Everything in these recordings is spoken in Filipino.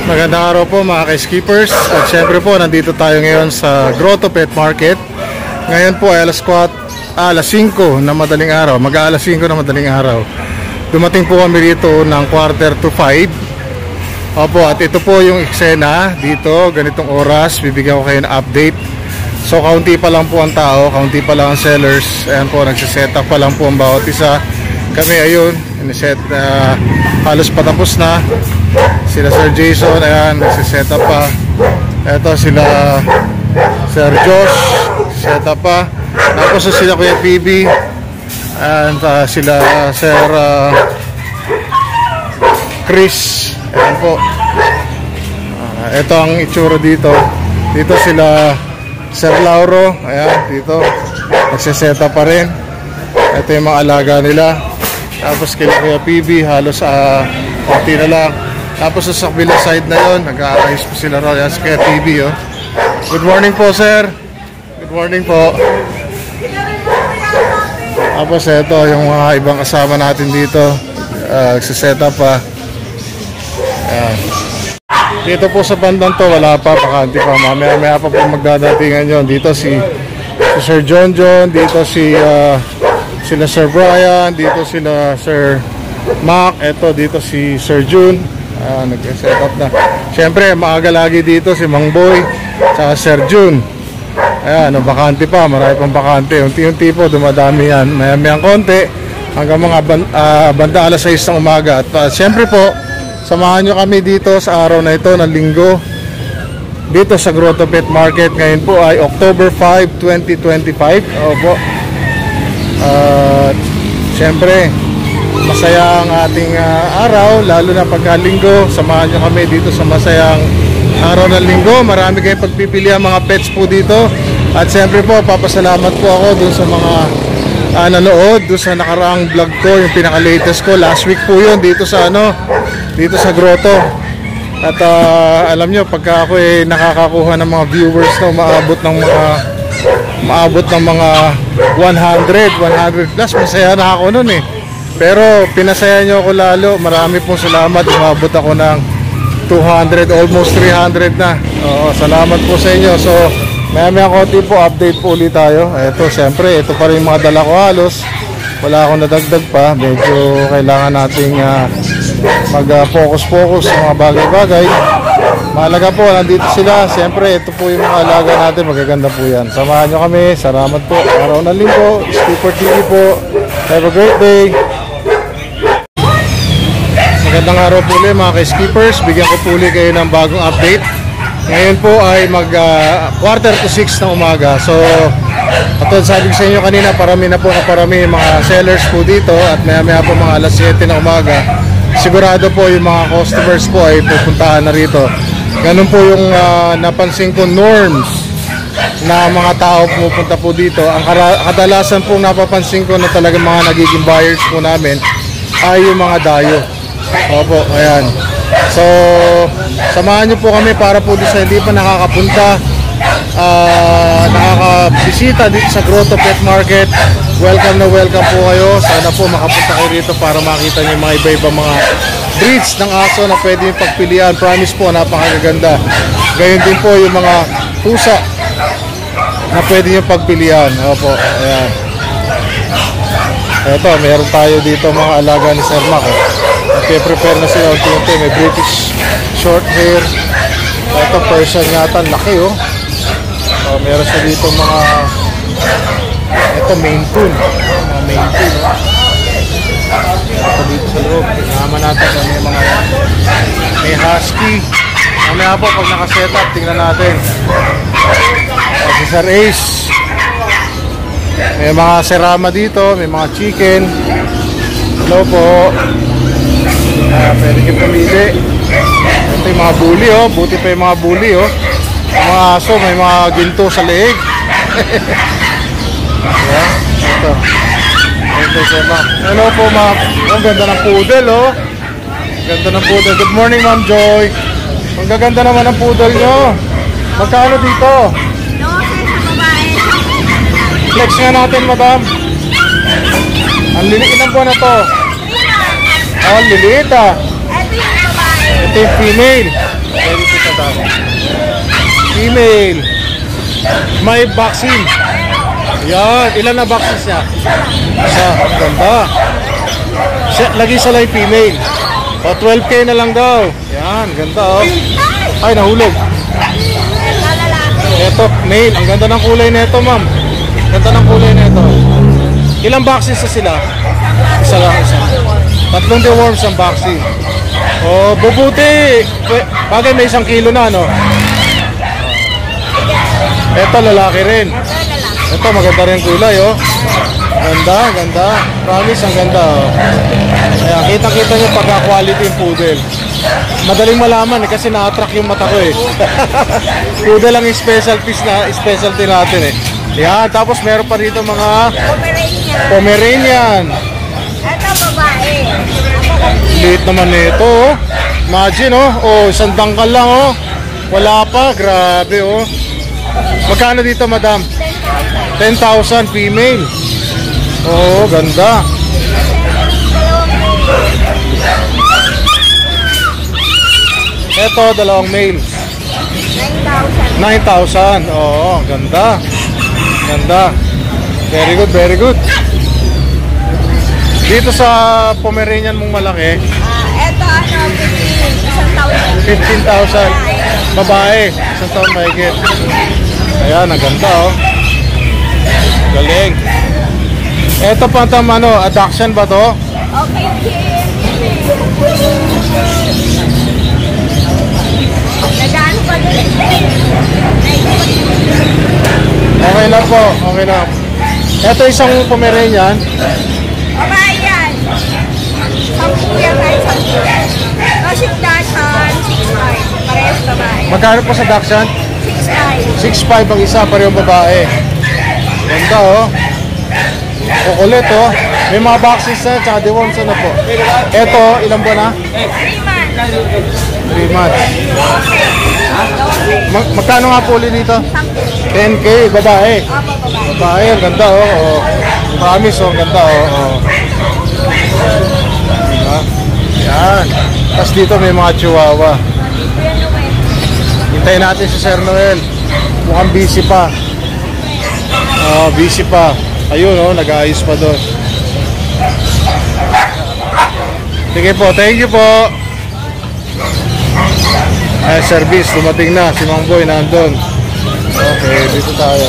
Magandang araw po mga ka-skippers. At syempre po, nandito tayo ngayon sa Grotto Pet Market. Ngayon po ay alas 5 na madaling araw. Mag-aalas 5 na madaling araw. Dumating po kami rito ng 4:45. Opo, at ito po yung eksena dito. Ganitong oras, bibigyan ko kayo ng update. So, kaunti pa lang po ang tao, kaunti pa lang ang sellers. Ayan po, nagsiset up pa lang po ang bawat isa. Kami ayun, halos patapos na. Sila Sir Jason, ayan, nagsiset up pa. Ito sila Sir Josh, set up pa. Tapos sila Kuya PB. And sila Sir Chris. Ayan po. Ito ang itsura dito. Dito sila Sir Lauro. Ayan, dito nagsiset up pa rin. Ito yung mga alaga nila. Tapos kila Kuya PB, halos konti na lang. Tapos sa kabila side na yon, nag-aayos po sila ron. Yan si Kuya PB, oh. Good morning po, sir. Good morning po. Tapos ito yung mga ibang kasama natin dito. Nagsiset up pa. Ayan. Dito po sa bandang to, wala pa, bakante pa. Mamaya pa po magdadatingan yun. Dito si Sir John, dito sila Sir Brian, dito sila Sir Mac, eto dito si Sir June. Nag-set up na. Siyempre, maaga lagi dito si Mang Boy saka Sir June. Ayan, bakante pa, marami pang bakante. Unti-unti po, dumadami yan. Maya-mayang konti hanggang mga banda alas 6 ng umaga. At siyempre po, samahan nyo kami dito sa araw na ito ng linggo dito sa Grotto Pet Market. Ngayon po ay October 5, 2025. Opo. Siyempre, masaya ang ating araw, lalo na pagkalinggo. Samahan nyo kami dito sa masayang araw ng linggo. Marami kayong pagpipili ang mga pets po dito. At siyempre po, papasalamat po ako dun sa mga nanood dun sa nakaraang vlog ko, yung pinaka-latest ko. Last week po yun dito sa dito sa Grotto. At alam nyo, pagka ako nakakakuha ng mga viewers na umaabot ng mga 100 plus, masaya na ako nun eh. Pero pinasaya nyo ako lalo. Marami pong salamat. Umabot ako ng 200, almost 300 na. Salamat po sa inyo. So maya konti po, update po ulit tayo. Ito, siyempre, ito pa rin mga dala ko halos. Wala akong nadagdag pa. Medyo kailangan nating mag-focus sa mga bagay-bagay. Mahalaga po, nandito sila. Siyempre, ito po yung mga alaga natin. Magaganda po yan. Samahan nyo kami. Salamat po. Araw ng linggo. Skipper TV po. Have a great day. Magandang araw po ulit mga ka-skippers. Bigyan ko po ulit kayo ng bagong update. Ngayon po ay mag 5:45 ng umaga. So, katulad sabi ko sa inyo kanina, parami na po yung mga sellers po dito. At maya po mga alas 7 ng umaga, sigurado po yung mga customers po ay pupuntahan na rito. Ganun po yung napansin ko norms na mga tao pumupunta po dito. Ang kadalasan po napapansin ko na talagang mga nagiging buyers po namin ay yung mga dayo. Opo, ayan. So, samahan nyo po kami para po sa hindi pa nakakapunta, nakakabisita dito sa Grotto Pet Market. Welcome na welcome po kayo. Sana po makapunta kayo rito para makita nyo yung mga iba-iba mga breeds ng aso na pwede yung pagpilian. Promise po, napakaganda. Gayon din po yung mga pusa na pwede yung pagpilian. Opo, ayan. Ito, meron tayo dito mga alaga ni Sir Mac. Prepare na sila unti-unti. May British short hair. Ito, Persian yata. Laki oh. Meron siya dito mga ito, Maine Coon. Maine Coon oh. Ito dito sa loob. Tingnan natin kung may mga may husky. Mamaya po pag nakaset up, tingnan natin. Si Sir Ace. May mga serama dito. May mga chicken. Hello po. Pwede kayo pumili. Ito yung mga bully oh. Buti pa yung mga bully oh. Mga aso, may mga ginto sa leeg. Yeah, ito. Ito siya. Hello po ma'am. Ang ganda ng poodle oh. Ganda ng poodle. Good morning Ma'am Joy. Ang gaganda naman ng poodle nyo. Magkano dito? Flex nga natin madam. Ang lilit, ilang buwan na to? Oh, liliit ah. Ito yung female. madam. Female. May vaccine. Yan. Ilan na vaccines niya? Isa. Ganda. Lagi sa live female. O, 12K na lang daw. Yan. Ganda, oh. Ay, nahulog. Ito, male. Ang ganda ng kulay nito, ma'am. Ganda ng kulay nito. Ilang vaccines na sila? Isa lang, isa. Tatlong deworms ang vaccine. Oh, bubuti. Bagay may 1 kilo na, no? Ito, lalaki rin. Ito, maganda rin kulay, oh. Ganda, ganda. Promise, ang ganda, oh. Ayan, kitang-kita nyo pagka-quality yung poodle. Madaling malaman, eh, kasi na-attract yung mata ko, eh. Poodle ang special piece na, specialty natin, eh. Ayan, tapos meron pa dito mga Pomeranian. Ito, babae. Liit naman nito, oh. Imagine, oh. Oh, 1 dangkal lang, oh. Wala pa, grabe, oh. Magkano dito, madam? 10,000 female. Oh, ganda. Ito, 2 male. 9,000. Oo, ganda. Ganda. Very good, very good. Dito sa Pomeranian mong malaki, Ito, 15,000. Babae, 1 taon mahigit. Ayan, ang ganda, oh. Galing. Ito pa tam, ano, adoption ba to? Okay, nagano pa doon? Okay lang po, okay lang. Ito isang Pomeranian. Babae yan. 10 yan kahit 10. Kasi dasan, 6'5". Parehas babae. Magkano po sa Dachshund? 6'5". 6'5 ang isa, parehong babae. Ganda, oh. Kukulit, oh. May mga boxes na, tsaka deworms na po. Ito, ilang buwan na? 3 months. 3 months. Magkano nga po ulit dito? 10K, babae. Opo, babae. Babae, ang ganda, oh. Oh. Promise, oh, ang ganda, oh. Oh. Diba? Yan. Tapos dito may mga chihuahua. Hintayin natin si Sir Noel. Mukhang busy pa. Oh, busy pa. Ayun, oh, nag-aayos pa doon. Sige po, thank you po. Ay, service, dumating na. Si Mang Boy nandun. Okay, dito tayo.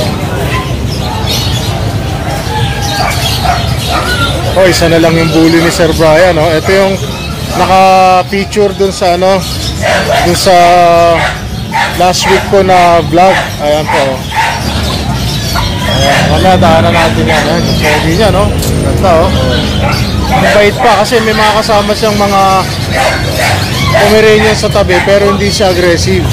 Oh, isa na lang yung bully ni Sir Brian, oh. Ito yung naka-feature dun sa ano, dun sa last week ko na vlog. Ayan po. Ayan, wala, daanan natin yan. Ayan, yung pogi niya, no? Ganda, oh. Mabait pa kasi may mga kasama siyang mga Pomeranian sa tabi pero hindi siya aggressive.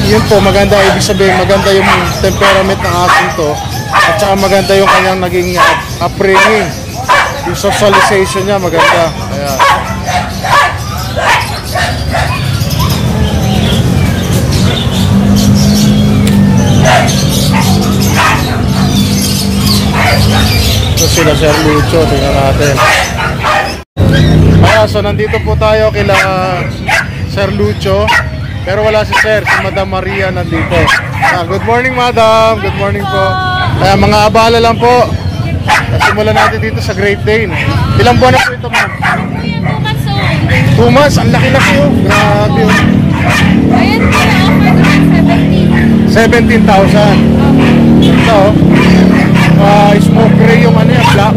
Yun po, maganda. Ibig sabihin, maganda yung temperament ng asin to. At saka maganda yung kanyang naging upbringing. Yung socialization niya, maganda. Ayan. Ito sila Sir Lucho, tingnan natin. Kaya so nandito po tayo kila Sir Lucho. Pero wala si Sir, si Madam Maria nandito. Good morning, Madam. Good morning po. Kaya mga abala lang po. Simulan natin dito sa Great Dane. Ilang buwan na po ito, ma'am? 2 months. Ang laki-laki, oh. Grabe, oh. Ayan po, offer ko ng 17,000. Ito, oh. Smoke gray yung ano yan. Black,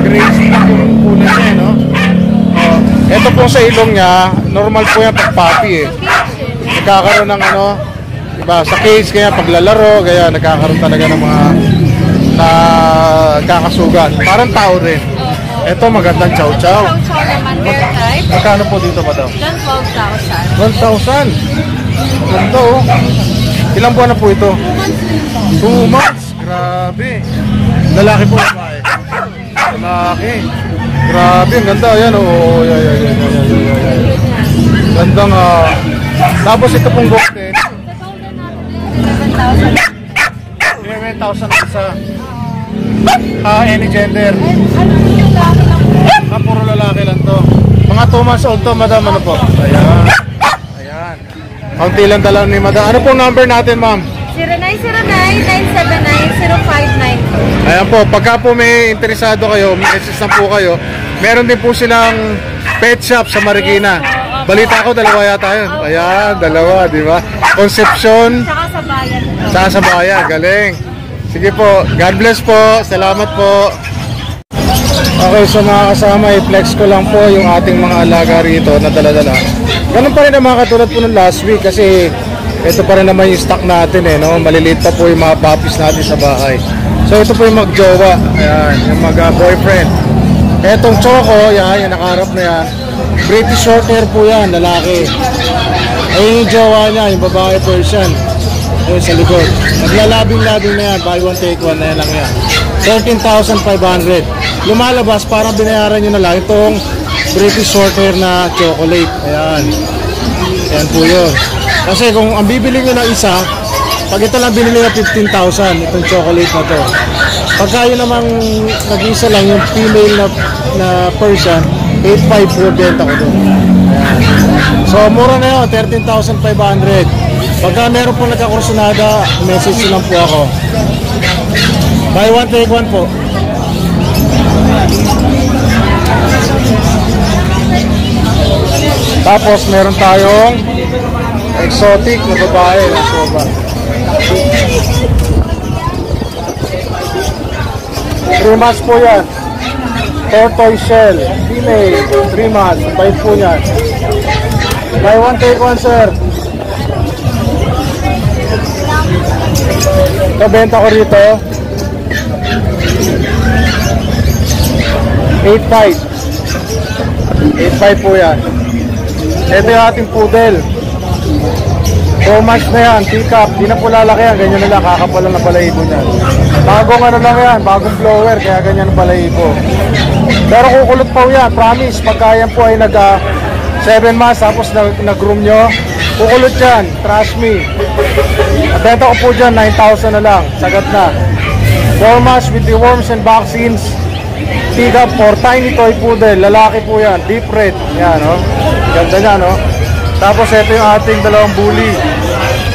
gray black yung kulay niya, no? Ito po sa ilong niya, normal po yan pag puppy, eh. Nagkakaroon ng ano, diba, sa cage, kaya paglalaro, kaya nagkakaroon talaga ng mga nagkakasugat. Parang tao rin. Ito magandang chow chow. Chow chow naman, rare type. Magkano po dito, madam? 12,000. 1,000. Ganda, oh. Ilang buwan na po ito? 2 months. Grabe. Lalaki po, babae. Lalaki. Grabe, ang ganda. Ayan, oh. Yan. Gandang, tapos ito pong golden. 7,000. 11,000 ang isa. Any gender. Ano yung laki lang? Puro lalaki lang to. Mga 2 months old to, madam, ano po? Ayan. Ayan. Kaunti lang dala ni Madam. Ano pong number natin, ma'am? 0909-979-0592. Ayan po, pagka po may interesado kayo, message na po kayo. Meron din po silang pet shop sa Marikina. Balita ko, dalawa yata yun. Ayan, dalawa, di ba? Concepcion, Tsaka sa bayan. saka sa bayan. Galing. Sige po, God bless po. Salamat po. Okay, so mga kasama, i-flex ko lang po yung ating mga alaga rito na dala-dala. Ganun pa rin naman katulad po ng last week kasi ito pa rin naman yung stock natin eh, no? Maliliit pa po yung mga puppies natin sa bahay. So ito po yung mag-jowa, ayan, yung mag-boyfriend. Etong Choco, yan, yung nakaharap na yan. British short hair po yan, lalaki. Ayun yung jowa niya, yung babae Persian. Ayun sa likod. Naglalabing-labing na yan, buy one take one na yan lang yan. 13,500. Lumalabas, parang binayaran nyo na lang itong British short hair na chocolate. Ayan. Ayan po yun. Kasi kung ang bibili nyo na isa, pag ito lang binili na 15,000, itong chocolate na to. Pagka yun namang nag-isa lang, yung female na Persian, 8,500 po benta ko doon. Ayan. So, mura na yun, 13,500. Pagka meron po nagkakursunada, message lang po ako. Buy one, take one po. Tapos meron tayong exotic na babae na soba. 3 months po yan. Tortoise shell, female, 3 months. Bait po yan. Buy one, take one, sir. Ito, benta ko rito. 8,500. 8,500 po yan. Ito yung ating poodle. 4 months na yan, teacup. Di na po lalaki yan, ganyan na lang, kakapalan na balahibo niyan. Bagong ano lang yan, bagong blower, kaya ganyan ang balahibo. Pero kukulot pa yan, promise. Pagka yan po ay 7 months, tapos nag-groom nyo, kukulot yan, trust me. Benta ko po dyan, 9,000 na lang, sagat na. 4 months with the worms and vaccines. Teacup for tiny toy poodle, lalaki po yan, deep red. Yan, no? Ganda niya, no? Tapos ito yung ating dalawang bully.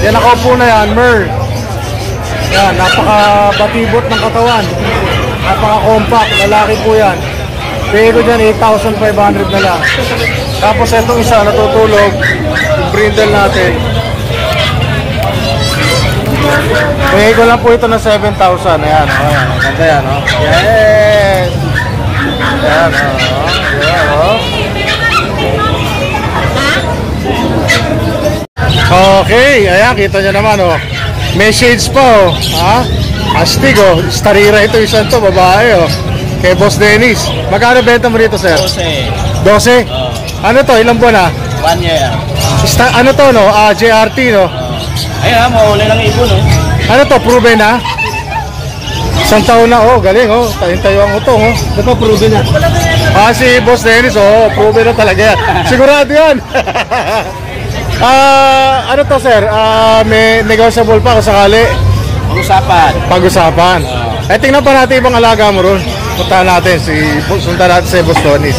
Yan, nakaupo na yan, Mer. Yan, napaka-batibot ng katawan. Napaka-compact, lalaki po yan. Bigay ko dyan, 8,500 na lang. Tapos itong isa, natutulog. Yung brindle natin. Bigay ko lang po ito na 7,000. Ayan, o. Ayan, ganda yan, o. Yes! Ayan, o. Ayan, o. Okay, ayan, kita nyo naman, oh. May shades pa, oh. Ha? Astig, oh. Starira ito, isang to, babae, oh. Kay Boss Dennis. Magkano benta mo rito, sir? 12. 12? Ano to? Ilang buwan na? 1 year. Ano to, no? JRT, no? Ayan, mawala ng ibon, no? Ano to? Proven na? Isang taon na, oh. Galing, oh. Tayo ang utong, oh. Ito, proven na. Si Boss Dennis, oh. Proven na talaga yan. Sigurado yan. Ano to, sir? May negotiable pa kung sakali? Pag-usapan. Pag-usapan. Tingnan pa natin ibang alaga mo ron. Punta natin sundan natin si Boss Donis.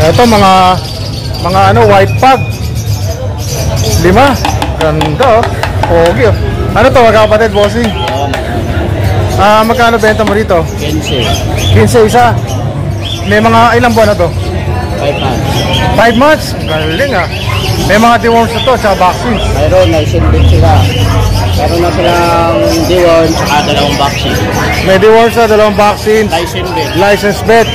Ito mga ano, white pug. 5. Ganda, oh. Pogi, oh. Ano to, magkapatid, bossing? Magkano benta mo rito? 15. 15 isa. May mga ilang buwan na to? 5 months. 5 months? Galing, ah. May mga deworms na to, tsaka vaccine. Mayroon, naisinbit sila. Meron na silang deworm, saka 2 vaccine. May deworms na 2 vaccines. Naisinbit. License bet.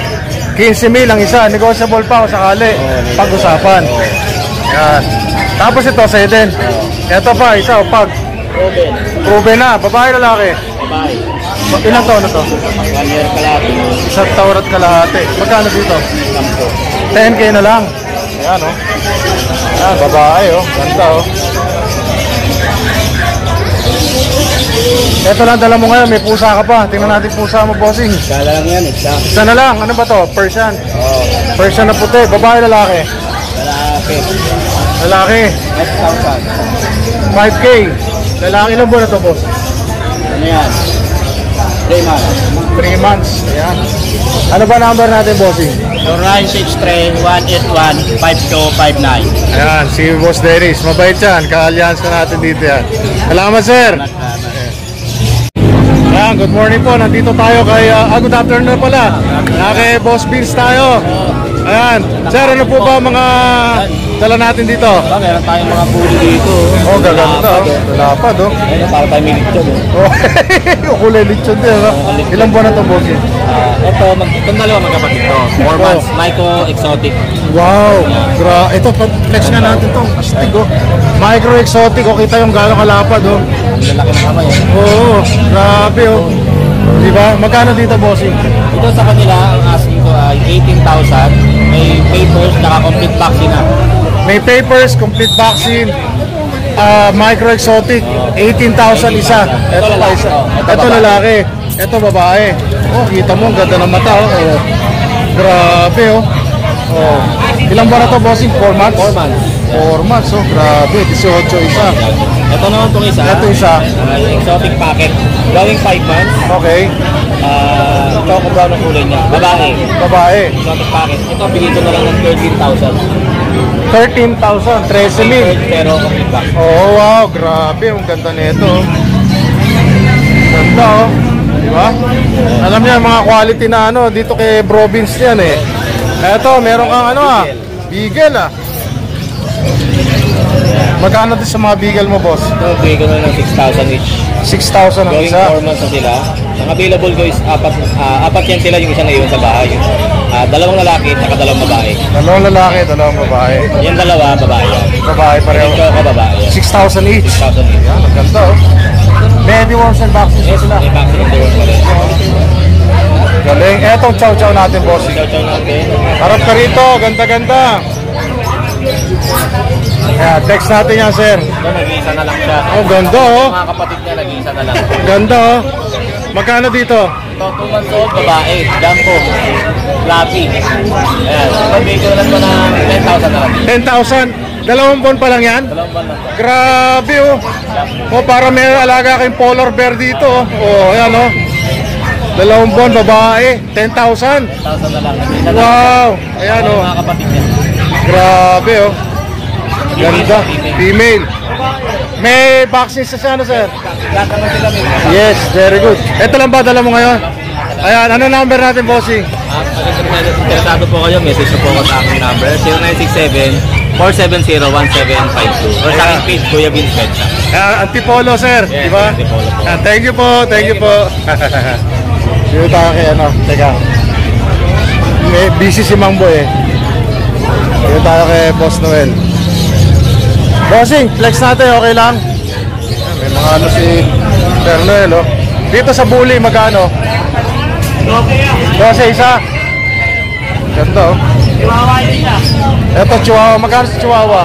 15,000 ang isa. Negotiable pa kung sakali. Pag-usapan. Yan. Tapos ito, sa'yo din. Ito pa, isa, pag. Proven. Proven na. Babae, lalaki. Babae. Ilang taon na to? 1 year kalahati. Isang taon at kalahati. Magkano dito? 10. 10K na lang. Ayan, oh. Ayan, babae, oh. Ganda, oh. Ito lang, dala mo ngayon. May pusa ka pa. Tingnan natin pusa mo, bossing. Kala lang yan, isa. Isa na lang. Ano ba to? Persian. Oo. Persian na puti. Babae, lalaki. Lalaki. Lalaki. 5,000. 5K. Lalaki, ilang buwan na to, boss? Ano yan? 3 months. 3 months. Ayan. Ano ba number natin, bossing? 0963-181-5259. Ayan, si Boss Dennis. Mabait yan. Ka-alliance ka natin dito yan. Salamat, sir. Ayan, good morning po. Nandito tayo kay, good afternoon na pala. Kay Boss Vince tayo. Ayan. Sir, ano po ba mga dala natin dito? Meron tayong mga bully dito. Oh, gaganda. Lapad, oh. Ayun, para tayo may litsyon. Oh, kulay litsyon din, no? Ilang buwan na ito, boss? Itong dalawa magkapatid to. 4 months. Micro Exotic. Wow! Ito, flex nga natin ito. Astig, oh. Micro Exotic, oh. Kita yung gano'ng kalapad, oh. Lalaki ng kamay. Oo, grabe, oh. Diba? Magkano dito, bossing? Ito sa kanila, ang asking ko ay 18,000. May papers, naka complete vaccine na. May papers, complete vaccine, micro exotic, 18,000 isa. Ito pa isa. Ito lalaki. Ito babae. Oh, kita mo, ang ganda ng mata. Oh. Grabe, oh. Oh. Ilang buwan na to, bossing? 4 months? 4 months. 4 months, oh. Grabe, 18 isa. Ito naman itong isa. Ito isa. Exotic packet. Going 5 months. Okay. Choco brown ang kulay niya. Babae. Babae. Exotic packet. Ito, bigay ko na lang ng 13,000. 13,000, 13,000. Pero complete vaccine. Oh, wow, grabe, ang ganda nito. Ganda, oh. Di ba? Alam niya, mga quality na ano, dito kay Bro Vince yan, eh. Eto, meron kang ano, Beagle, Magkano din sa mga Beagle mo, boss? Ito, bigay ko na lang 6,000 each. 6,000 ang Going isa. 4 months na sila. Ang available ko is apat yan sila, yung isa na iyon sa bahay. Dalawang lalaki at dalawang babae. Dalawang lalaki, dalawang babae. Yung dalawa, babae yan. Babae pareho. Yung choco, babae yan. 6,000 each. 6,000 each. Yan, ang ganda, oh. May deworms and vaccines Yes, sila. may vaccine and deworm pa rin. Galing. Etong chow-chow natin, boss. Chow-chow natin. Harap ka rito, ganda-ganda. Ayan, text natin yan, sir. Ito, nag-iisa na lang siya. Oh, ganda, oh. Mga kapatid niya, nag-iisa na lang. Ganda, oh. Magkano dito? Ito, 2 months old, babae. Jumbo. Fluffy. Ayan. Pag-bigay ko na lang ito ng 10,000 na lang. 10,000. Dalawang buwan pa lang yan? Dalawang buwan lang. Grabe, oh. Oh, para may alaga kayong polar bear dito, oh. Oh, ayan, oh. Dalawang buwan, babae. 10,000. 10,000 na lang. Nag-iisa na lang. Wow. Ayan, oh. Mga kapatid niya. Grabe, oh. Ganda. Female. May vaccine sa ano, sir? Lahat naman sila may Yes, very good. Ito lang ba dala mo ngayon? Ayan, ano number natin, bossing? Kung interesado po kayo, message na po ako sa aking number 0967-470-1752 or sa aking page, Kuya Vince Betcha. Antipolo, sir. Yes, Diba? Antipolo po. Thank you po, thank you po. Dito tayo kay ano, teka. May busy si Mang Boy, eh. Dito tayo kay Boss Noel. Bossing, flex natin, okay lang? May mga ano si Sir Noel, oh. Dito sa Bully, magkano? 12 isa. Ganda, oh. Ito, Chihuahua. Magkano sa Chihuahua?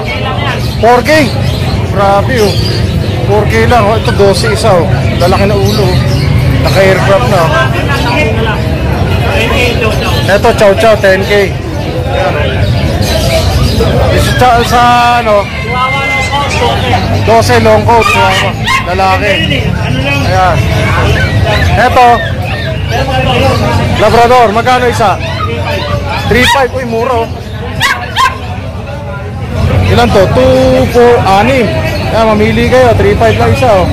4K. Grabe, oh. 4K lang, oh. Ito, 12 isa, oh. Lalaki na ulo, oh. Naka-aircraft na, oh. Ito, Chow Chow, 10K. Sa ano, 12 long coat, lalaki. Ayan. Eto, Labrador, magkano isa? 3.5, uy, mura, oh. Ilan to? 2, 4, 6. Ayan, mamili kayo, 3.5 lang isa, oh.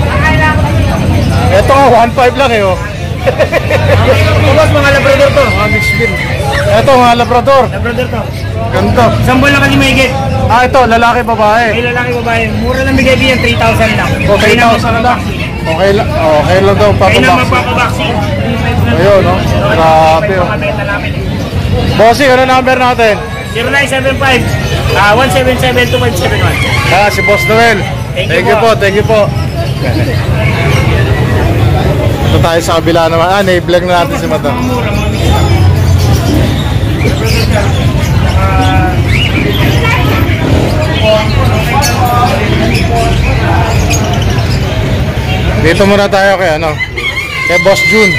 Eto nga, 1.5 lang, eh, oh. Tapos mga Labrador to. Mga mixed breed. Eto, mga Labrador. Labrador to. Ganda. Isang buwan lang kasi may higit. Ito, lalaki, babae. May lalaki babae. Mura lang bigay din 3,000 lang. O, 3,000 na lang. Okay lang, okay lang daw, Kaya na papabaksin. magpapabaksin. Ayun, no? Grabe, oh. Bossy, ano number natin? 0975-177-2571. Si Boss Noel. Thank you po. Thank you po. Ito tayo sa kabila naman. Na-vlog na natin si Madam. Dito muna tayo kay ano? Kay Boss June.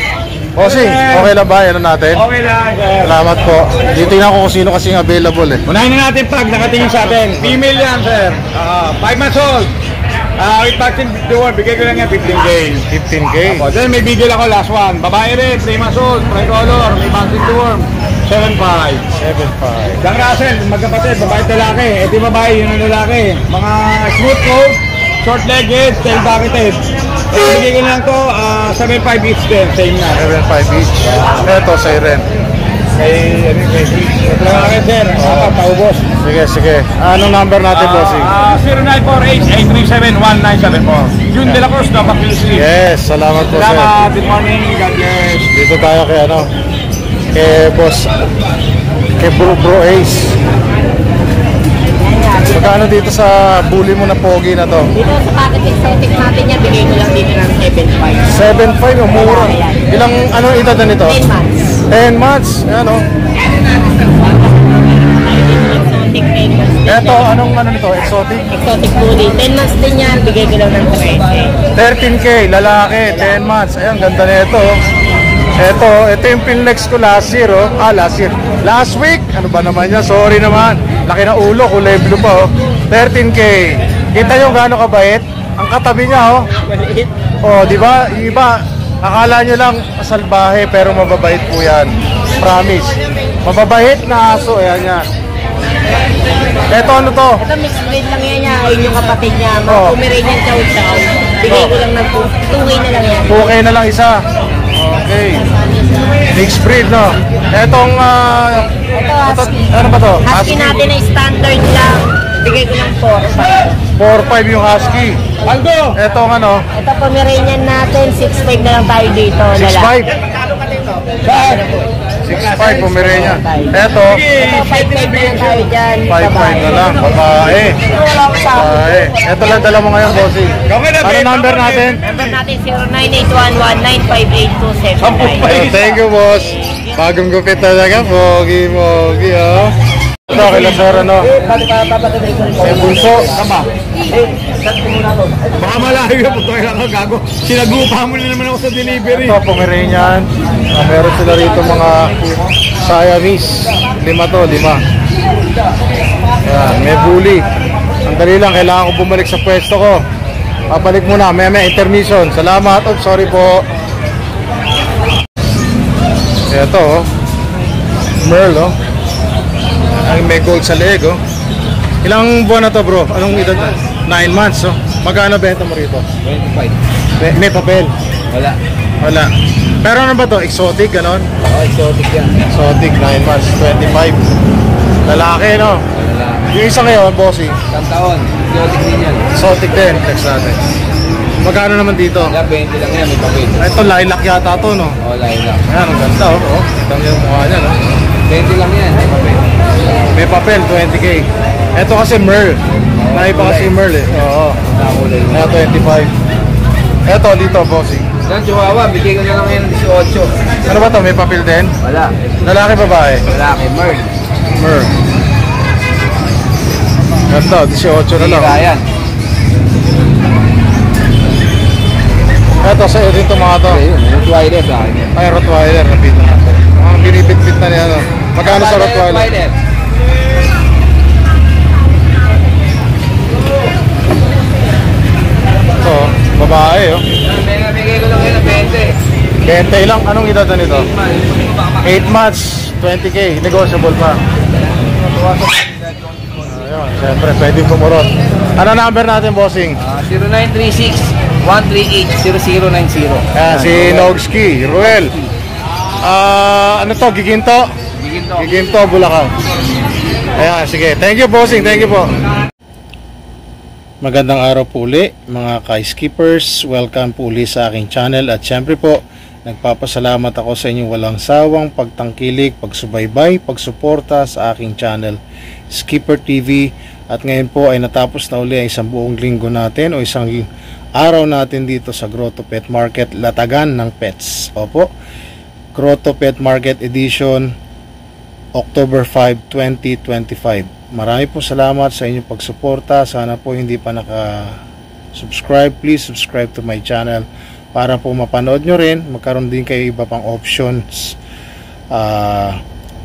Bossing, okay lang ba? Ano natin? Okay lang. Salamat po. Dito na ako kung sino kasing available, eh. Unahin na natin pag nakatingin sa atin. Female yan, sir. 5 months old. With vaccine deworm, bigay ko lang yan 15K. 15K. Opo. Then may bigay ako last one. Babae rin, 3 months old, tricolor, may vaccine deworm. 7.5. 7.5. Jack Russell, magkapatid, babae at lalaki. Ito yung babae, yun ang lalaki. Mga smooth coat, short legged, tail bucketed. Bigay ko lang to, 7.5 each din, same na. 7.5 each. Ito, siren. Ito lang akin, sir. Paubos. Sige. Anong number natin, bossing? 0948-837-1974. June de la Cruz, Nova Kilisi. Yes, salamat po, sir. Salamat, good morning, God bless. Dito tayo kay boss, kay Bro Ace. Magkano dito sa bully mo na pogi na to? Dito sa packet exotic natin yan, bigay ko lang dito ng 7.5. 7.5, umura. Ilang, anong edad na nito? 10 months. 10 months, ano? Exotic 10 months. Eto, anong ano nito? Exotic? Exotic bully. 10 months din yan, bigay ko lang ng 20. 13K, lalaki, 10 months. Ayan, ganda na ito. Ito yung pinlex ko last year, oh. Last week, ano ba naman yan? Sorry naman. Laki na ulo, kulay blue pa, oh. 13K. Kita nyo gaano kabait? Ang katabi niya, oh. Oh, di ba? Yung iba, akala nyo lang salbahe, pero mababait po yan. Promise. Mababait na aso, ayan yan. Ito, ano to? Ito mixed breed lang yan niya. Ayun yung kapatid niya. Mga Oh. Pomeranian chow-chow. Bigay ko lang ng 2K na lang yan. 2K na lang isa. Okay. Mixed breed, no? Etong, Ito, ano ba to? husky natin ay standard lang. Bigay ko ng 4.5. 4.5 yung husky. Aldo! Etong ano? Ito Pomeranian natin, 6.5 na lang tayo dito. 6.5. Saan? 6.5 Pomeranian. Eto, Ito 5.5 na lang tayo dyan. 5.5 na lang. Babae. Wala ko sa Babae. Eto lang dala mo ngayon, bossing. Ano number natin? number natin 0981195827. Thank you, boss. Bagong gupit talaga. Pogi, oh. Ito, kila sir, ano? May bunso. Baka malayo po tayo lang gago. Sinagupa mo na naman ako sa delivery. Ito, Pomeranian. Meron sila rito mga Siamese. 5. Ayan, may bully. Ang dali lang, kailangan ko bumalik sa pwesto ko. Babalik muna, may intermission. Salamat. Oh, sorry po. Ito, oh. Merl, oh. Ang may gold sa leg, oh. Ilang buwan na to, bro? Anong edad na? 9 months, oh. Magkano benta mo rito? 25. May papel? Wala. Pero ano ba to? Exotic, ganon? Exotic yan. Exotic, 9 months, 25. Lalaki, no? Wala. Yung isa ngayon, bossy. Isang taon. Exotic din yan. Exotic din, text natin. Magkano naman dito? Wala, 20 lang yan. May papel. Ito, lilac yata to, no? Wala lang. Ayan, ang ganda, oh. Oh, kita mo yung mukha niya, no? 20 lang yan. May papel. May papel, 20K. Ito kasi Merl. Naiba kasi Merl, eh. Oo. Nakakulay. Kaya 25. Ito, dito, bossy. Saan Chihuahua? Bigay ko na lang yan 18. Ano ba to? May papel din? Wala. Lalaki, babae? Wala kay Merl. Merl. Ganda, 18 na lang. Tira yan. Ito, sa'yo din ito mga to. Ayun, Rottweiler sa akin. Ay, Rottweiler, napito natin. Ang binibit-bit na niya, no? Magkano sa Rottweiler? Ito, babae, oh. Bigay ko lang yan ng 20. 20 lang. Anong edad na nito? 8 months, 20K. Negotiable pa. Ayun, siyempre, pwedeng pumurot. Ano number natin, bossing? 0936-138-0090. Ayan, si Nogski, Ruel. Ano to, Giginto? Giginto, Bulacan. Ayan, sige. Thank you, bossing. Thank you po. Magandang araw po uli, mga ka-skippers. Welcome po uli sa aking channel. At syempre po, nagpapasalamat ako sa inyong walang sawang pagtangkilik, pagsubaybay, pagsuporta sa aking channel, Skipper TV. At ngayon po ay natapos na uli ang isang buong linggo natin o isang araw natin dito sa Grotto Pet Market, Latagan ng Pets. Opo, Grotto Pet Market Edition, October 5, 2025. Marami po salamat sa inyong pagsuporta. Sana po hindi pa naka-subscribe, please subscribe to my channel para po mapanood nyo rin. Magkaroon din kayo iba pang options,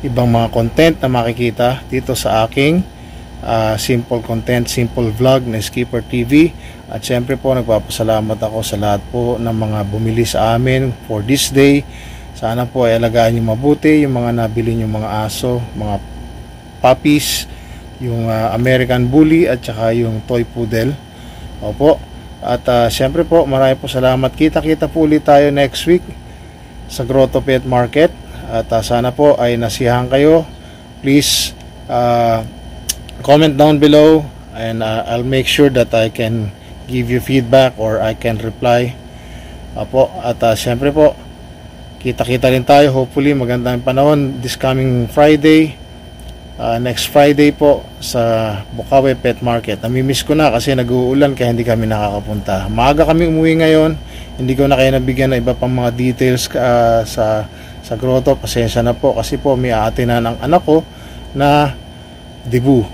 ibang mga content na makikita dito sa aking simple content, simple vlog na Skipper TV. At syempre po nagpapasalamat ako sa lahat po ng mga bumili sa amin for this day. Sana po ay alagaan niyo mabuti yung mga nabili niyo mga aso, mga puppies, yung American Bully at saka yung toy poodle. Opo. At syempre po marami po salamat. Kita-kita po ulit tayo next week sa Grotto Pet Market. At sana po ay nasiyahan kayo. Please comment down below and I'll make sure that I can give you feedback or I can reply. Apo, at syempre po kita-kita rin tayo, hopefully magandang panahon this coming Friday, next Friday po sa Bukawi Pet Market. Namimiss ko na kasi nag-uulan kaya hindi kami nakakapunta. Maaga kami umuwi ngayon, hindi ko na kayo nabigyan ng iba pang mga details sa grotto. Pasensya na po kasi po may aatinan ang anak ko na debut.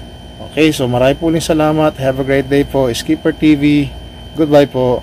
Okay, so marami po ulit salamat. Have a great day po. Skipper TV. Goodbye po.